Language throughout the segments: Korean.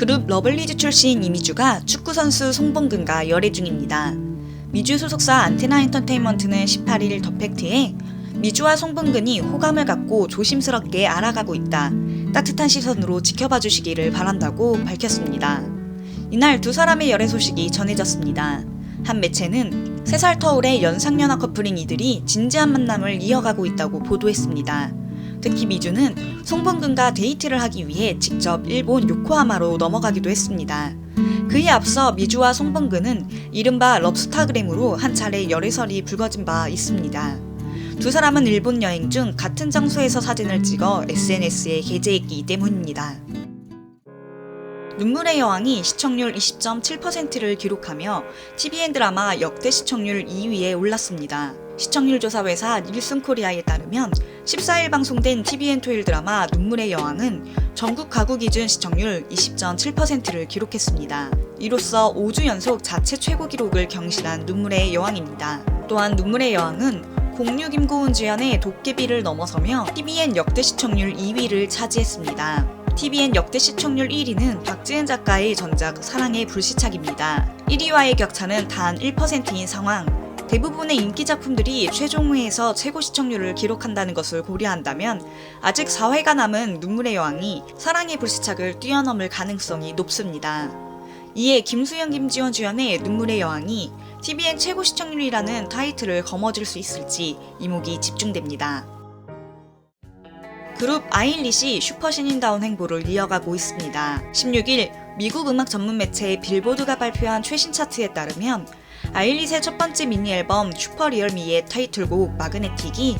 그룹 러블리즈 출신 이미주가 축구선수 송봉근과 열애 중입니다. 미주 소속사 안테나 엔터테인먼트는 18일 더 팩트에 미주와 송봉근이 호감을 갖고 조심스럽게 알아가고 있다. 따뜻한 시선으로 지켜봐 주시기를 바란다고 밝혔습니다. 이날 두 사람의 열애 소식이 전해졌습니다. 한 매체는 3살 터울의 연상연하 커플인 이들이 진지한 만남을 이어가고 있다고 보도했습니다. 특히 미주는 송봉근과 데이트를 하기 위해 직접 일본 요코하마로 넘어가기도 했습니다. 그에 앞서 미주와 송봉근은 이른바 럽스타그램으로 한 차례 열애설이 불거진 바 있습니다. 두 사람은 일본 여행 중 같은 장소에서 사진을 찍어 SNS에 게재했기 때문입니다. 눈물의 여왕이 시청률 20.7%를 기록하며 TVN 드라마 역대 시청률 2위에 올랐습니다. 시청률 조사 회사 닐슨코리아에 따르면 14일 방송된 TVN 토요일 드라마 눈물의 여왕은 전국 가구 기준 시청률 20.7%를 기록했습니다. 이로써 5주 연속 자체 최고 기록을 경신한 눈물의 여왕입니다. 또한 눈물의 여왕은 공유 김고은 주연의 도깨비를 넘어서며 TVN 역대 시청률 2위를 차지했습니다. TVN 역대 시청률 1위는 박지은 작가의 전작 사랑의 불시착입니다. 1위와의 격차는 단 1%인 상황. 대부분의 인기 작품들이 최종회에서 최고 시청률을 기록한다는 것을 고려한다면 아직 4회가 남은 눈물의 여왕이 사랑의 불시착을 뛰어넘을 가능성이 높습니다. 이에 김수현, 김지원 주연의 눈물의 여왕이 TVN 최고 시청률이라는 타이틀을 거머쥘 수 있을지 이목이 집중됩니다. 그룹 아일릿이 슈퍼신인다운 행보를 이어가고 있습니다. 16일 미국 음악 전문 매체 빌보드가 발표한 최신 차트에 따르면 아일릿의 첫 번째 미니 앨범 슈퍼리얼미의 타이틀곡 마그네틱이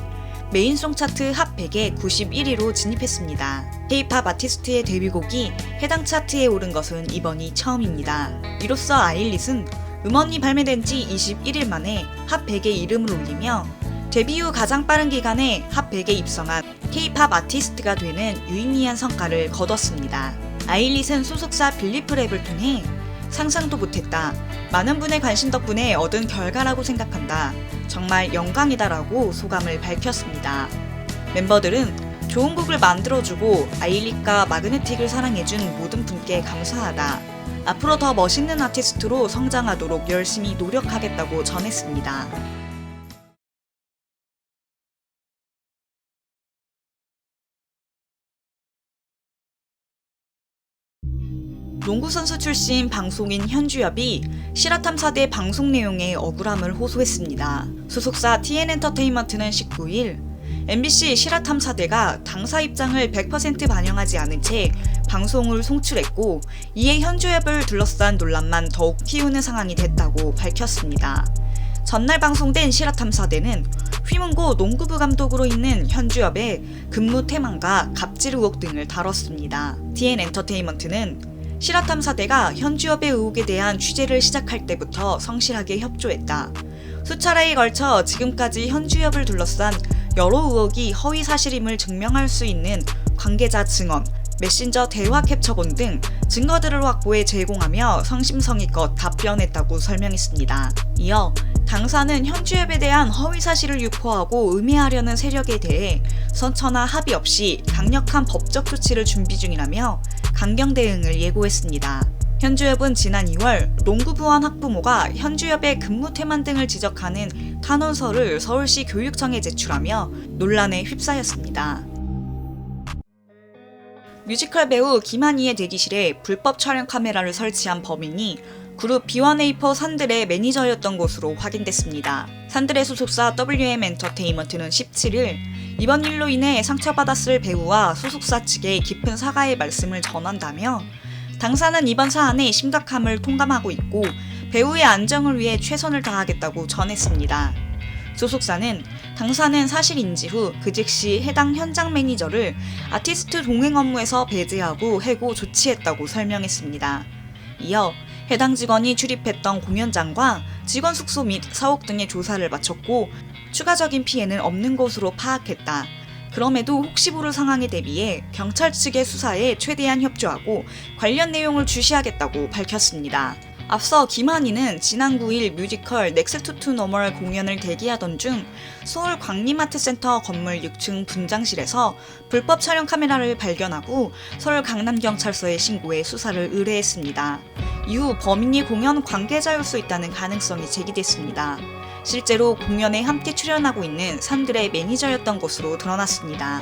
메인송 차트 핫 100에 91위로 진입했습니다. K-팝 아티스트의 데뷔곡이 해당 차트에 오른 것은 이번이 처음입니다. 이로써 아일릿은 음원이 발매된 지 21일 만에 핫 100에 이름을 올리며 데뷔 후 가장 빠른 기간에 핫 100에 입성한 K-팝 아티스트가 되는 유의미한 성과를 거뒀습니다. 아일릿은 소속사 빌리프랩을 통해 상상도 못했다. 많은 분의 관심 덕분에 얻은 결과라고 생각한다. 정말 영광이다라고 소감을 밝혔습니다. 멤버들은 좋은 곡을 만들어주고 아일릿과 마그네틱을 사랑해준 모든 분께 감사하다. 앞으로 더 멋있는 아티스트로 성장하도록 열심히 노력하겠다고 전했습니다. 농구선수 출신 방송인 현주엽이 실화탐사대 방송 내용에 억울함을 호소했습니다. 소속사 TN엔터테인먼트는 19일 MBC 실화탐사대가 당사 입장을 100% 반영하지 않은 채 방송을 송출했고 이에 현주엽을 둘러싼 논란만 더욱 띄우는 상황이 됐다고 밝혔습니다. 전날 방송된 실화탐사대는 휘문고 농구부 감독으로 있는 현주엽의 근무 태만과 갑질 의혹 등을 다뤘습니다. TN엔터테인먼트는 실화탐사대가 현주엽의 의혹에 대한 취재를 시작할 때부터 성실하게 협조했다. 수차례에 걸쳐 지금까지 현주엽을 둘러싼 여러 의혹이 허위 사실임을 증명할 수 있는 관계자 증언, 메신저 대화 캡처본 등 증거들을 확보해 제공하며 성심성의껏 답변했다고 설명했습니다. 이어 당사는 현주엽에 대한 허위 사실을 유포하고 음해하려는 세력에 대해 선처나 합의 없이 강력한 법적 조치를 준비 중이라며 강경 대응을 예고했습니다. 현주엽은 지난 2월 농구부원 학부모가 현주엽의 근무 태만 등을 지적하는 탄원서를 서울시 교육청에 제출하며 논란에 휩싸였습니다. 뮤지컬 배우 김한희의 대기실에 불법 촬영 카메라를 설치한 범인이 그룹 B1A4 산들의 매니저였던 것으로 확인됐습니다. 산들의 소속사 WM 엔터테인먼트는 17일 이번 일로 인해 상처받았을 배우와 소속사 측에 깊은 사과의 말씀을 전한다며 당사는 이번 사안의 심각함을 통감하고 있고 배우의 안정을 위해 최선을 다하겠다고 전했습니다. 소속사는 당사는 사실 인지 후 그 즉시 해당 현장 매니저를 아티스트 동행 업무에서 배제하고 해고 조치했다고 설명했습니다. 이어 해당 직원이 출입했던 공연장과 직원 숙소 및 사옥 등의 조사를 마쳤고 추가적인 피해는 없는 것으로 파악했다. 그럼에도 혹시 모를 상황에 대비해 경찰 측의 수사에 최대한 협조하고 관련 내용을 주시하겠다고 밝혔습니다. 앞서 김한희는 지난 9일 뮤지컬 넥스트 투 노멀 공연을 대기하던 중 서울 광림아트센터 건물 6층 분장실에서 불법 촬영 카메라를 발견하고 서울 강남경찰서에 신고해 수사를 의뢰했습니다. 이후 범인이 공연 관계자일 수 있다는 가능성이 제기됐습니다. 실제로 공연에 함께 출연하고 있는 산들의 매니저였던 것으로 드러났습니다.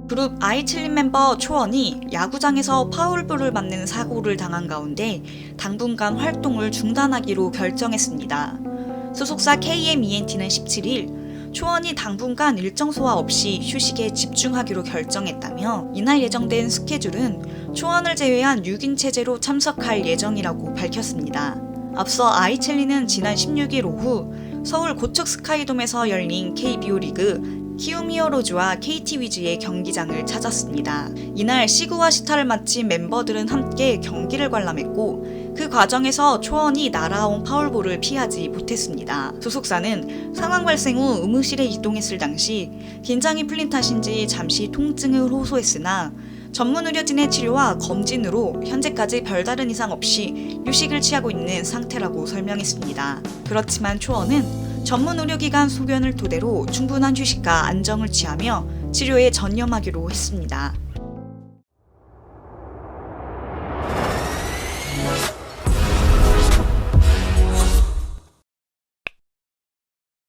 그룹 아이칠린 멤버 초원이 야구장에서 파울볼을 맞는 사고를 당한 가운데 당분간 활동을 중단하기로 결정했습니다. 소속사 KMENT는 17일 초원이 당분간 일정 소화 없이 휴식에 집중하기로 결정했다며 이날 예정된 스케줄은 초원을 제외한 6인 체제로 참석할 예정이라고 밝혔습니다. 앞서 아이첼리는 지난 16일 오후 서울 고척 스카이돔에서 열린 KBO 리그 키움 히어로즈와 KT 위즈의 경기장을 찾았습니다. 이날 시구와 시타를 마친 멤버들은 함께 경기를 관람했고 그 과정에서 초원이 날아온 파울볼을 피하지 못했습니다. 소속사는 상황 발생 후 의무실에 이동했을 당시 긴장이 풀린 탓인지 잠시 통증을 호소했으나 전문 의료진의 치료와 검진으로 현재까지 별다른 이상 없이 휴식을 취하고 있는 상태라고 설명했습니다. 그렇지만 초원은 전문 의료기관 소견을 토대로 충분한 휴식과 안정을 취하며 치료에 전념하기로 했습니다.